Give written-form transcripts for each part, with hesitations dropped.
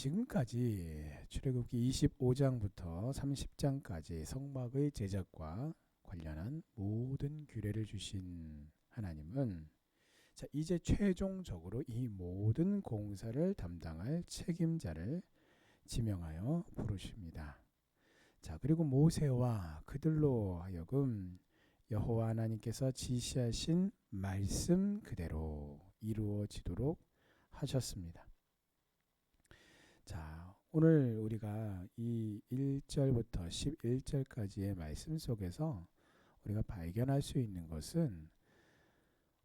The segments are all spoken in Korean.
지금까지 출애굽기 25장부터 30장까지 성막의 제작과 관련한 모든 규례를 주신 하나님은 이제 최종적으로 이 모든 공사를 담당할 책임자를 지명하여 부르십니다. 그리고 모세와 그들로 하여금 여호와 하나님께서 지시하신 말씀 그대로 이루어지도록 하셨습니다. 오늘 우리가 이 1절부터 11절까지의 말씀 속에서 우리가 발견할 수 있는 것은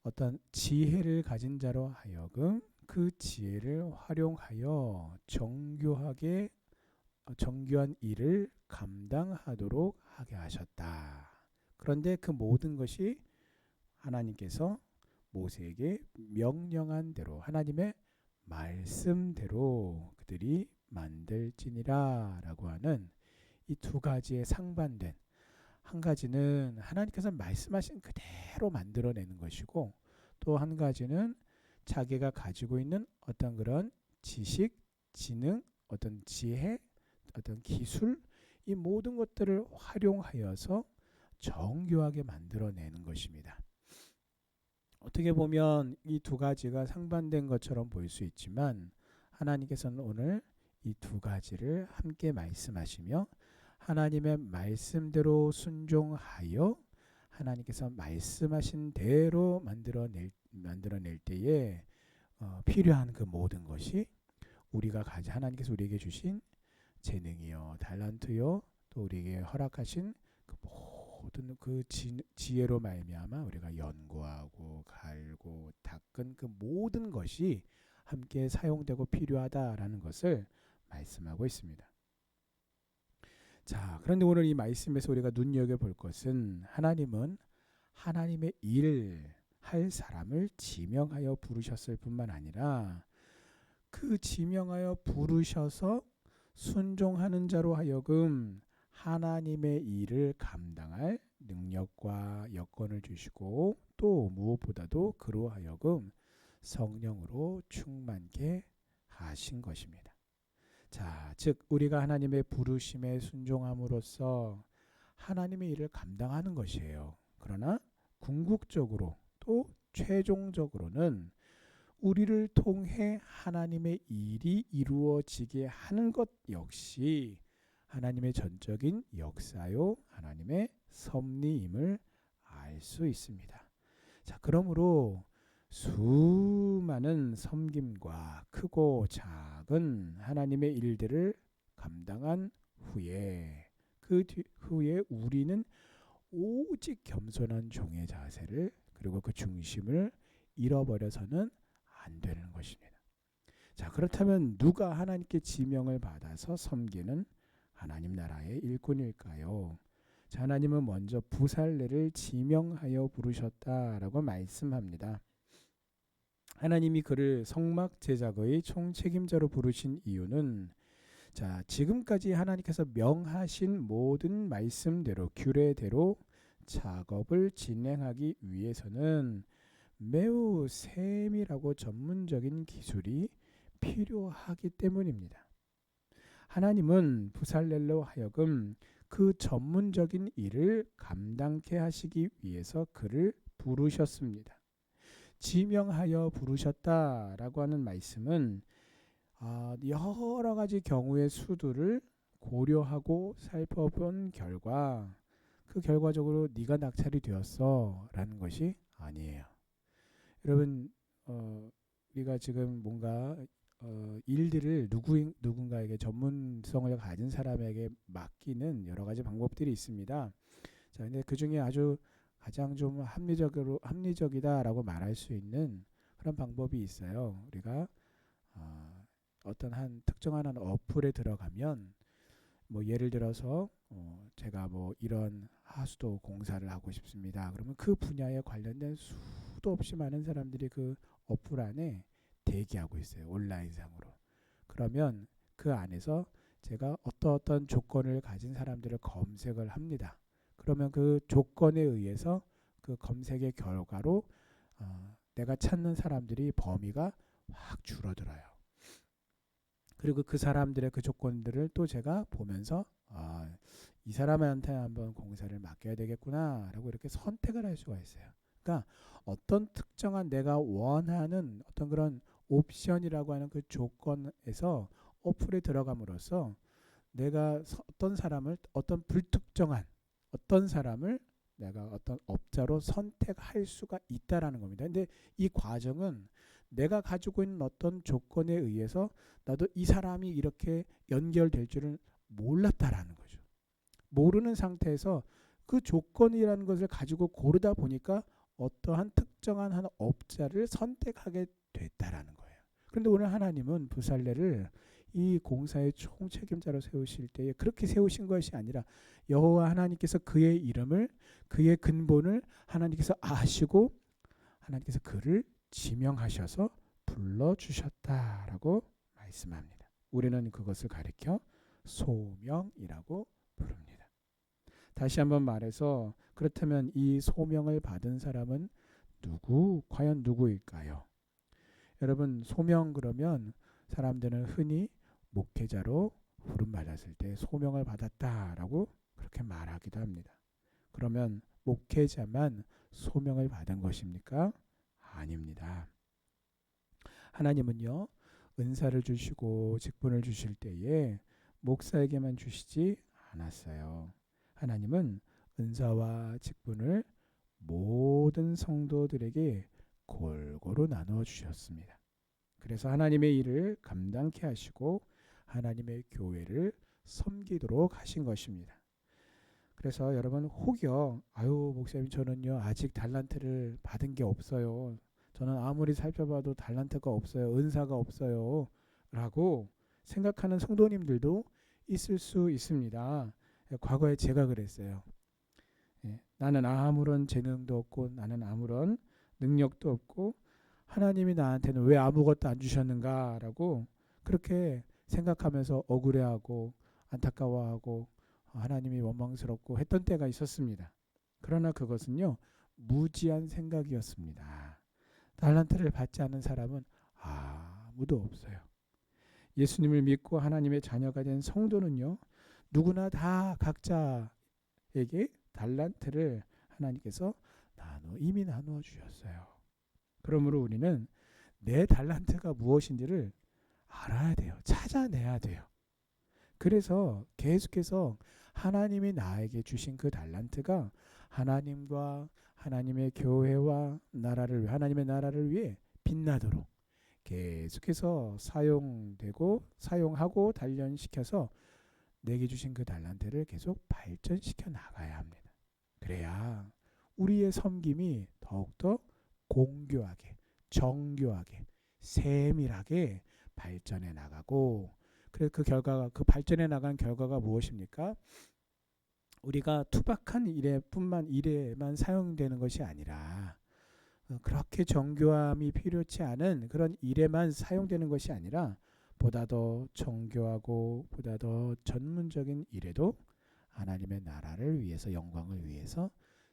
어떤 지혜를 가진 자로 하여금 그 지혜를 활용하여 정교한 일을 감당하도록 하게 하셨다. 그런데 그 모든 것이 하나님께서 모세에게 명령한 대로 하나님의 말씀대로 그들이 만들지니라 라고 하는 이 두 가지의 상반된, 한 가지는 하나님께서 말씀하신 그대로 만들어내는 것이고, 또 한 가지는 자기가 가지고 있는 어떤 그런 지식, 지능, 어떤 지혜, 어떤 기술, 이 모든 것들을 활용하여서 정교하게 만들어내는 것입니다. 어떻게 보면 이 두 가지가 상반된 것처럼 보일 수 있지만 하나님께서는 오늘 이 두 가지를 함께 말씀하시며 하나님의 말씀대로 순종하여 하나님께서 말씀하신 대로 만들어낼 때에 필요한 그 모든 것이 하나님께서 우리에게 주신 재능이요, 달란트요, 또 우리에게 허락하신 그 모든 그 지혜로 말미암아 우리가 연구하고 갈고 닦은 그 모든 것이 함께 사용되고 필요하다라는 것을 말씀하고 있습니다. 그런데 오늘 이 말씀에서 우리가 눈여겨볼 것은 하나님은 하나님의 일을 할 사람을 지명하여 부르셨을 뿐만 아니라 그 지명하여 부르셔서 순종하는 자로 하여금 하나님의 일을 감당할 능력과 여건을 주시고, 또 무엇보다도 그로 하여금 성령으로 충만케 하신 것입니다. 즉 우리가 하나님의 부르심에 순종함으로써 하나님의 일을 감당하는 것이에요. 그러나 궁극적으로 또 최종적으로는 우리를 통해 하나님의 일이 이루어지게 하는 것 역시 하나님의 전적인 역사요, 하나님의 섭리임을 알 수 있습니다. 그러므로 수많은 섬김과 크고 작은 하나님의 일들을 감당한 후에 그 후에 우리는 오직 겸손한 종의 자세를, 그리고 그 중심을 잃어버려서는 안 되는 것입니다. 그렇다면 누가 하나님께 지명을 받아서 섬기는 하나님 나라의 일꾼일까요? 하나님은 먼저 부살레를 지명하여 부르셨다라고 말씀합니다. 하나님이 그를 성막 제작의 총책임자로 부르신 이유는 지금까지 하나님께서 명하신 모든 말씀대로, 규례대로 작업을 진행하기 위해서는 매우 세밀하고 전문적인 기술이 필요하기 때문입니다. 하나님은 부살렐로 하여금 그 전문적인 일을 감당케 하시기 위해서 그를 부르셨습니다. 지명하여 부르셨다라고 하는 말씀은 여러 가지 경우의 수들을 고려하고 살펴본 결과 그 결과적으로 네가 낙찰이 되었어 라는 것이 아니에요. 여러분, 우리가 지금 뭔가 일들을 누군가에게 전문성을 가진 사람에게 맡기는 여러 가지 방법들이 있습니다. 근데 그 중에 아주 가장 좀 합리적이다라고 말할 수 있는 그런 방법이 있어요. 우리가 어떤 한 특정한 어플에 들어가면 예를 들어서 제가 이런 하수도 공사를 하고 싶습니다. 그러면 그 분야에 관련된 수도 없이 많은 사람들이 그 어플 안에 대기하고 있어요. 온라인상으로. 그러면 그 안에서 제가 어떤 조건을 가진 사람들을 검색을 합니다. 그러면 그 조건에 의해서 그 검색의 결과로 내가 찾는 사람들이 범위가 확 줄어들어요. 그리고 그 사람들의 그 조건들을 또 제가 보면서 이 사람한테 한번 공사를 맡겨야 되겠구나라고 이렇게 선택을 할 수가 있어요. 그러니까 어떤 특정한 내가 원하는 어떤 그런 옵션이라고 하는 그 조건에서 어플에 들어감으로써 내가 어떤 사람을 어떤 불특정한 어떤 사람을 내가 어떤 업자로 선택할 수가 있다라는 겁니다. 근데 이 과정은 내가 가지고 있는 어떤 조건에 의해서 나도 이 사람이 이렇게 연결될 줄은 몰랐다라는 거죠. 모르는 상태에서 그 조건이라는 것을 가지고 고르다 보니까 어떠한 특정한 한 업자를 선택하게 됐다라는 거예요. 그런데 오늘 하나님은 부살레를 이 공사의 총책임자로 세우실 때에 그렇게 세우신 것이 아니라 여호와 하나님께서 그의 이름을 그의 근본을 하나님께서 아시고 하나님께서 그를 지명하셔서 불러주셨다라고 말씀합니다. 우리는 그것을 가리켜 소명이라고 부릅니다. 다시 한번 말해서 그렇다면 이 소명을 받은 사람은 과연 누구일까요? 여러분, 소명 그러면 사람들은 흔히 목회자로 부름받았을 때 소명을 받았다라고 그렇게 말하기도 합니다. 그러면 목회자만 소명을 받은 것입니까? 아닙니다. 하나님은요, 은사를 주시고 직분을 주실 때에 목사에게만 주시지 않았어요. 하나님은 은사와 직분을 모든 성도들에게 골고루 나누어 주셨습니다. 그래서 하나님의 일을 감당케 하시고 하나님의 교회를 섬기도록 하신 것입니다. 그래서 여러분 혹여 목사님 저는요 아직 달란트를 받은 게 없어요. 저는 아무리 살펴봐도 달란트가 없어요. 은사가 없어요. 라고 생각하는 성도님들도 있을 수 있습니다. 과거에 제가 그랬어요. 나는 아무런 재능도 없고 나는 아무런 능력도 없고 하나님이 나한테는 왜 아무것도 안 주셨는가라고 그렇게 생각하면서 억울해하고 안타까워하고 하나님이 원망스럽고 했던 때가 있었습니다. 그러나 그것은요 무지한 생각이었습니다. 달란트를 받지 않은 사람은 아무도 없어요. 예수님을 믿고 하나님의 자녀가 된 성도는요 누구나 다 각자에게 달란트를 하나님께서 이미 나누어 주셨어요. 그러므로 우리는 내 달란트가 무엇인지를 알아야 돼요. 찾아내야 돼요. 그래서 계속해서 하나님이 나에게 주신 그 달란트가 하나님과 하나님의 교회와 하나님의 나라를 위해 빛나도록 계속해서 사용하고 단련시켜서 내게 주신 그 달란트를 계속 발전시켜 나가야 합니다. 그래야 우리의 섬김이 더욱더 공교하게, 정교하게, 세밀하게 발전해 나가고 그래서 그 발전해 나간 결과가 무엇입니까? 우리가 투박한 일에만 사용되는 것이 아니라 그렇게 정교함이 필요치 않은 그런 일에만 사용되는 것이 아니라 보다 더 정교하고 보다 더 전문적인 일에도 하나님의 나라를 위해서 영광을 위해서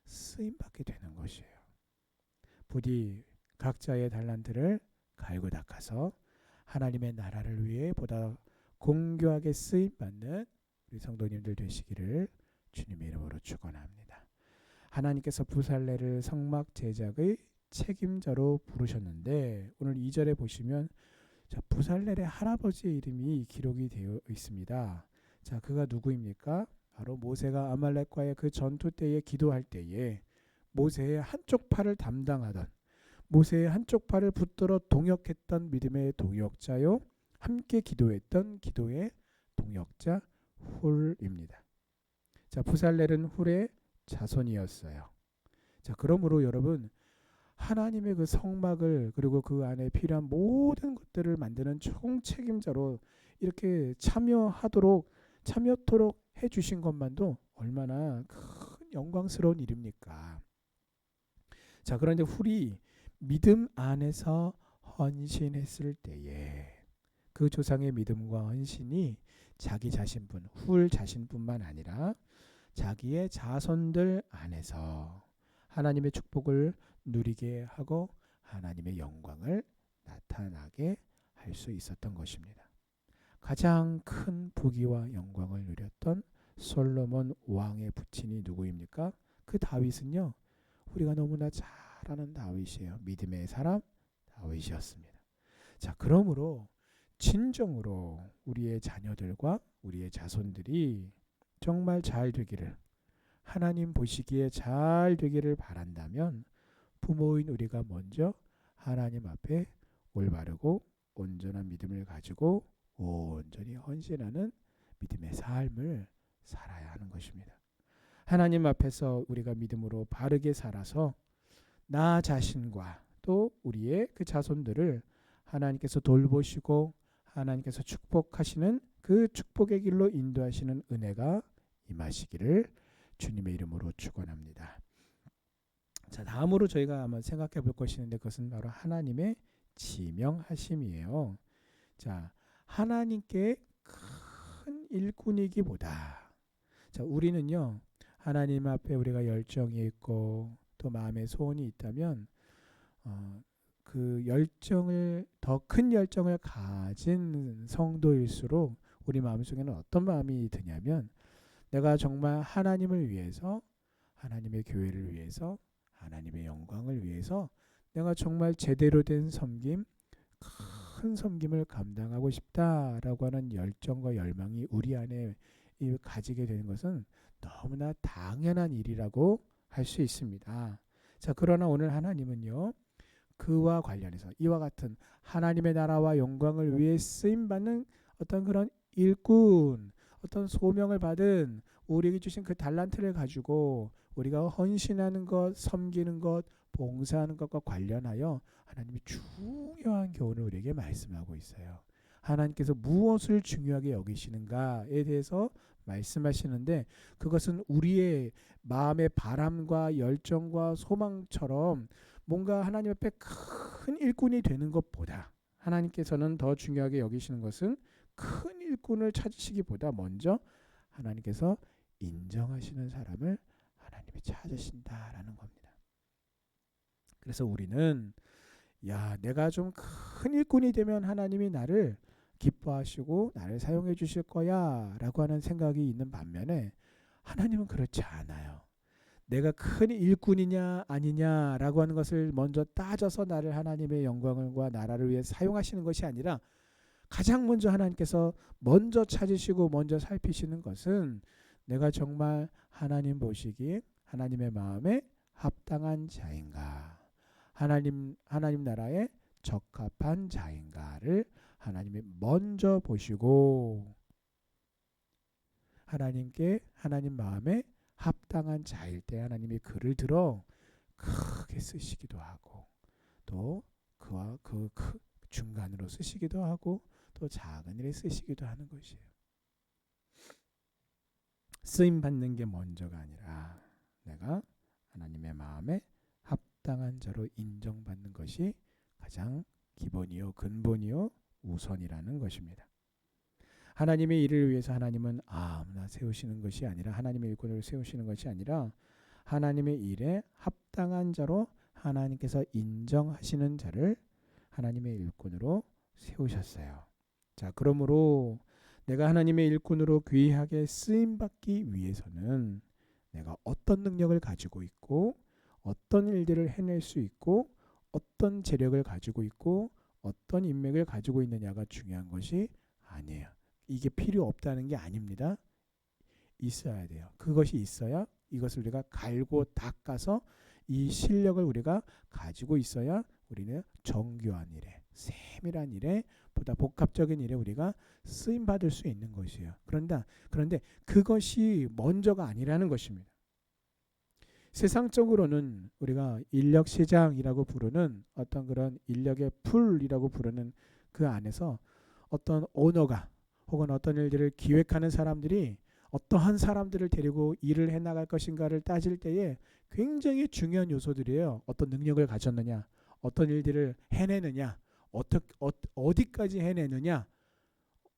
쓰임받게 되는 것이에요. 부디 각자의 달란트를 갈고 닦아서 하나님의 나라를 위해 보다 공교하게 쓰임받는 우리 성도님들 되시기를 주님의 이름으로 축원합니다. 하나님께서 부살레를 성막 제작의 책임자로 부르셨는데 오늘 2절에 보시면 부살렐의 할아버지의 이름이 기록이 되어 있습니다. 자, 그가 누구입니까? 바로 모세가 아말렉과의 그 전투 때에 기도할 때에 모세의 한쪽 팔을 담당하던 모세의 한쪽 팔을 붙들어 동역했던 믿음의 동역자요 함께 기도했던 기도의 동역자 훌입니다. 자, 부살렐은 훌의 자손이었어요. 자, 그러므로 여러분 하나님의 그 성막을 그리고 그 안에 필요한 모든 것들을 만드는 총책임자로 이렇게 참여토록 해주신 것만도 얼마나 큰 영광스러운 일입니까? 자, 그런데 훌이 믿음 안에서 헌신했을 때에 그 조상의 믿음과 헌신이 훌 자신뿐만 아니라 자기의 자손들 안에서 하나님의 축복을 누리게 하고 하나님의 영광을 나타나게 할 수 있었던 것입니다. 가장 큰 부귀와 영광을 누렸던 솔로몬 왕의 부친이 누구입니까? 그 다윗은요, 우리가 너무나 잘 아는 다윗이에요. 믿음의 사람 다윗이었습니다. 자, 그러므로 진정으로 우리의 자녀들과 우리의 자손들이 정말 잘 되기를, 하나님 보시기에 잘 되기를 바란다면 부모인 우리가 먼저 하나님 앞에 올바르고 온전한 믿음을 가지고 온전히 헌신하는 믿음의 삶을 살아야 하는 것입니다. 하나님 앞에서 우리가 믿음으로 바르게 살아서 나 자신과 또 우리의 그 자손들을 하나님께서 돌보시고 하나님께서 축복하시는 그 축복의 길로 인도하시는 은혜가 임하시기를 주님의 이름으로 축원합니다. 자, 다음으로 저희가 한번 생각해 볼 것이 있는데 그것은 바로 하나님의 지명하심이에요. 자, 하나님께 큰 일꾼이기보다, 자, 우리는요, 하나님 앞에 우리가 열정이 있고 또 마음의 소원이 있다면 그 열정을, 더 큰 열정을 가진 성도일수록 우리 마음속에는 어떤 마음이 드냐면, 내가 정말 하나님을 위해서, 하나님의 교회를 위해서, 하나님의 영광을 위해서 내가 정말 제대로 된 섬김, 큰 섬김을 감당하고 싶다라고 하는 열정과 열망이 우리 안에 가지게 되는 것은 너무나 당연한 일이라고 할 수 있습니다. 자, 그러나 오늘 하나님은요, 그와 관련해서 이와 같은 하나님의 나라와 영광을 위해 쓰임받는 어떤 그런 일꾼, 어떤 소명을 받은 우리에게 주신 그 달란트를 가지고 우리가 헌신하는 것, 섬기는 것, 봉사하는 것과 관련하여 하나님이 중요한 교훈을 우리에게 말씀하고 있어요. 하나님께서 무엇을 중요하게 여기시는가에 대해서 말씀하시는데, 그것은 우리의 마음의 바람과 열정과 소망처럼 뭔가 하나님 앞에 큰 일꾼이 되는 것보다, 하나님께서는 더 중요하게 여기시는 것은 큰 일꾼을 찾으시기보다 먼저 하나님께서 인정하시는 사람을 하나님이 찾으신다라는 겁니다. 그래서 우리는, 야, 내가 좀 큰 일꾼이 되면 하나님이 나를 기뻐하시고 나를 사용해 주실 거야 라고 하는 생각이 있는 반면에, 하나님은 그렇지 않아요. 내가 큰 일꾼이냐 아니냐라고 하는 것을 먼저 따져서 나를 하나님의 영광과 나라를 위해 사용하시는 것이 아니라, 가장 먼저 하나님께서 먼저 찾으시고 먼저 살피시는 것은 내가 정말 하나님 보시기에 하나님의 마음에 합당한 자인가, 하나님 나라에 적합한 자인가를 하나님이 먼저 보시고, 하나님께 하나님 마음에 합당한 자일 때 하나님이 그를 들어 크게 쓰시기도 하고, 또 그와 그 중간으로 쓰시기도 하고, 또 작은 일에 쓰시기도 하는 것이에요. 쓰임 받는 게 먼저가 아니라 내가 하나님의 마음에 합당한 자로 인정받는 것이 가장 기본이요, 근본이요, 우선이라는 것입니다. 하나님의 일을 위해서 하나님은 아무나 세우시는 것이 아니라, 하나님의 일꾼을 세우시는 것이 아니라 하나님의 일에 합당한 자로 하나님께서 인정하시는 자를 하나님의 일꾼으로 세우셨어요. 자, 그러므로 내가 하나님의 일꾼으로 귀하게 쓰임받기 위해서는 내가 어떤 능력을 가지고 있고, 어떤 일들을 해낼 수 있고, 어떤 재력을 가지고 있고, 어떤 인맥을 가지고 있느냐가 중요한 것이 아니에요. 이게 필요 없다는 게 아닙니다. 있어야 돼요. 그것이 있어야 이것을 우리가 갈고 닦아서 이 실력을 우리가 가지고 있어야 우리는 정교한 일에, 세밀한 일에, 보다 복합적인 일에 우리가 쓰임 받을 수 있는 것이에요. 그런데 그것이 먼저가 아니라는 것입니다. 세상적으로는 우리가 인력 시장이라고 부르는 어떤 그런 인력의 풀이라고 부르는 그 안에서 어떤 오너가 혹은 어떤 일들을 기획하는 사람들이 어떠한 사람들을 데리고 일을 해나갈 것인가를 따질 때에 굉장히 중요한 요소들이에요. 어떤 능력을 가졌느냐, 어떤 일들을 해내느냐, 어디까지 해내느냐,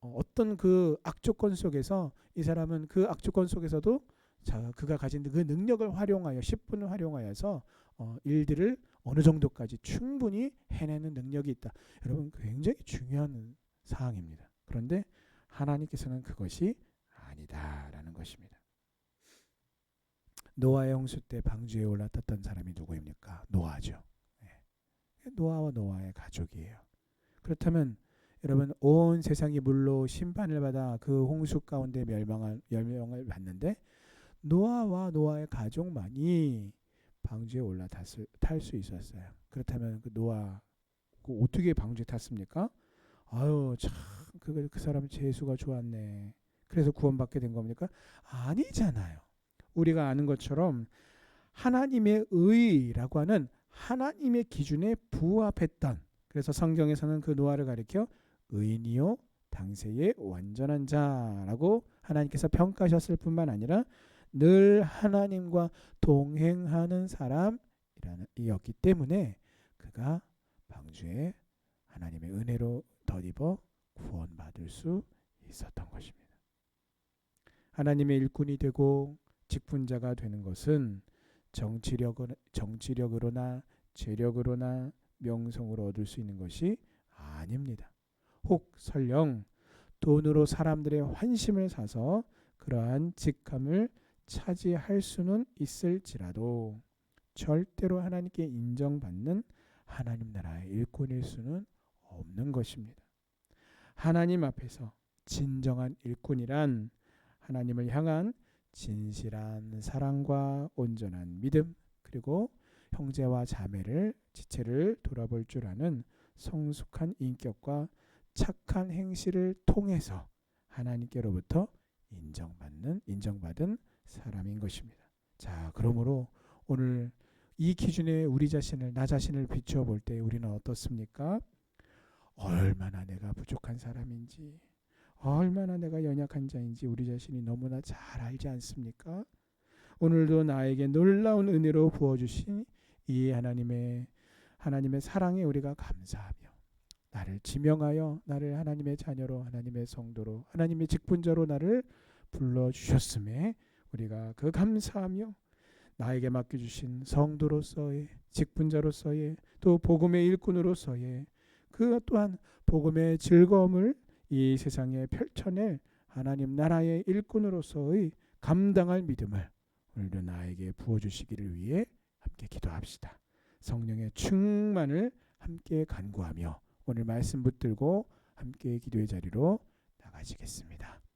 어떤 그 악조건 속에서 이 사람은 그 악조건 속에서도 그가 가진 그 능력을 활용하여 10분을 활용하여서 일들을 어느 정도까지 충분히 해내는 능력이 있다. 여러분, 굉장히 중요한 사항입니다. 그런데 하나님께서는 그것이 아니다라는 것입니다. 노아의 홍수 때 방주에 올라탔던 사람이 누구입니까? 노아죠. 노아와 노아의 가족이에요. 그렇다면 여러분 온 세상이 물로 심판을 받아 그 홍수 가운데 멸망을 받는데 노아와 노아의 가족만이 방주에 탈 수 있었어요. 그렇다면 그 노아 어떻게 방주에 탔습니까? 아유 참 그 사람 재수가 좋았네. 그래서 구원받게 된 겁니까? 아니잖아요. 우리가 아는 것처럼 하나님의 의라고 하는 하나님의 기준에 부합했던, 그래서 성경에서는 그 노아를 가리켜 의인이요 당세의 완전한 자라고 하나님께서 평가하셨을 뿐만 아니라 늘 하나님과 동행하는 사람이었기 때문에 그가 방주에 하나님의 은혜로 덧입어 구원받을 수 있었던 것입니다. 하나님의 일꾼이 되고 직분자가 되는 것은 정치력으로나 재력으로나 명성으로 얻을 수 있는 것이 아닙니다. 혹 설령 돈으로 사람들의 환심을 사서 그러한 직함을 차지할 수는 있을지라도 절대로 하나님께 인정받는 하나님 나라의 일꾼일 수는 없는 것입니다. 하나님 앞에서 진정한 일꾼이란 하나님을 향한 진실한 사랑과 온전한 믿음, 그리고 형제와 자매를 지체를 돌아볼 줄 아는 성숙한 인격과 착한 행실을 통해서 하나님께로부터 인정받은 사람인 것입니다. 자, 그러므로 오늘 이 기준에 나 자신을 비추어 볼 때 우리는 어떻습니까? 얼마나 내가 부족한 사람인지, 얼마나 내가 연약한 자인지 우리 자신이 너무나 잘 알지 않습니까? 오늘도 나에게 놀라운 은혜로 부어주신 이 하나님의 사랑에 우리가 감사하며 나를 지명하여 나를 하나님의 자녀로, 하나님의 성도로, 하나님의 직분자로 나를 불러주셨음에 우리가 그 감사하며 나에게 맡겨주신 성도로서의, 직분자로서의, 또 복음의 일꾼으로서의 그 또한 복음의 즐거움을 이 세상에 펼쳐낼 하나님 나라의 일꾼으로서의 감당할 믿음을 오늘도 나에게 부어주시기를 위해 함께 기도합시다. 성령의 충만을 함께 간구하며 오늘 말씀 붙들고 함께 기도의 자리로 나가시겠습니다.